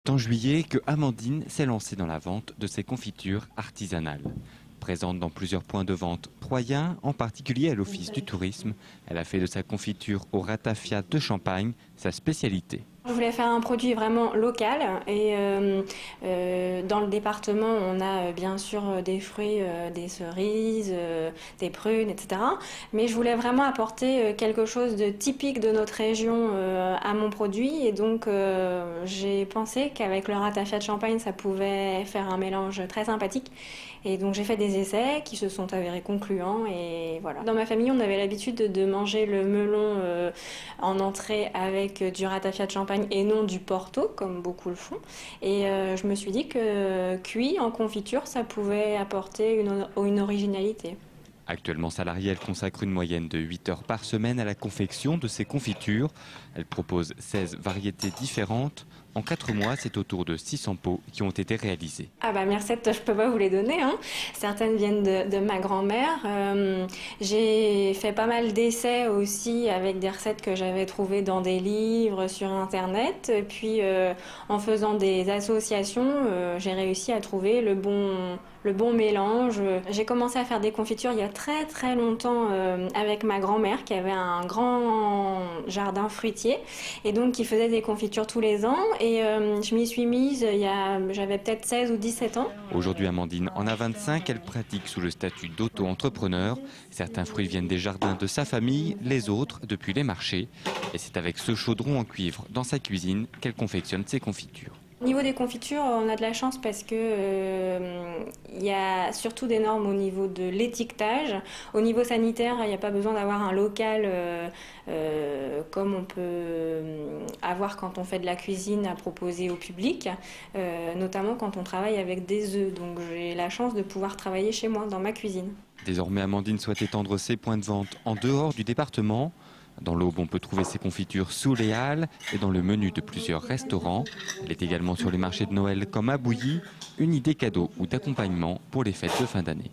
En juillet que Amandine s'est lancée dans la vente de ses confitures artisanales. Présente dans plusieurs points de vente troyens, en particulier à l'Office du tourisme, elle a fait de sa confiture au ratafia de Champagne sa spécialité. Je voulais faire un produit vraiment local et dans le département on a bien sûr des fruits, des cerises, des prunes, etc. Mais je voulais vraiment apporter quelque chose de typique de notre région à mon produit et donc j'ai pensé qu'avec le ratafia de Champagne ça pouvait faire un mélange très sympathique. Et donc j'ai fait des essais qui se sont avérés concluants et voilà. Dans ma famille on avait l'habitude de manger le melon en entrée avec du ratafia de Champagne et non du Porto comme beaucoup le font. Et je me suis dit que cuit en confiture ça pouvait apporter une originalité. Actuellement salariée, elle consacre une moyenne de 8 heures par semaine à la confection de ses confitures. Elle propose 16 variétés différentes. En 4 mois, c'est autour de 600 pots qui ont été réalisés. Ah bah mes recettes, je peux pas vous les donner, hein. Certaines viennent de ma grand-mère. J'ai fait pas mal d'essais aussi avec des recettes que j'avais trouvées dans des livres sur internet. Et puis en faisant des associations, j'ai réussi à trouver le bon mélange. J'ai commencé à faire des confitures il y a très très longtemps avec ma grand-mère qui avait un grand jardin fruitier et donc qui faisait des confitures tous les ans. Et je m'y suis mise, j'avais peut-être 16 ou 17 ans. Aujourd'hui, Amandine en a 25, elle pratique sous le statut d'auto-entrepreneur. Certains fruits viennent des jardins de sa famille, les autres depuis les marchés. Et c'est avec ce chaudron en cuivre dans sa cuisine qu'elle confectionne ses confitures. Au niveau des confitures, on a de la chance parce que il y a surtout des normes au niveau de l'étiquetage. Au niveau sanitaire, il n'y a pas besoin d'avoir un local comme on peut avoir quand on fait de la cuisine à proposer au public, notamment quand on travaille avec des œufs. Donc j'ai la chance de pouvoir travailler chez moi, dans ma cuisine. Désormais, Amandine souhaite étendre ses points de vente en dehors du département. Dans l'Aube, on peut trouver ses confitures sous les halles et dans le menu de plusieurs restaurants. Elle est également sur les marchés de Noël comme à Bouilly, une idée cadeau ou d'accompagnement pour les fêtes de fin d'année.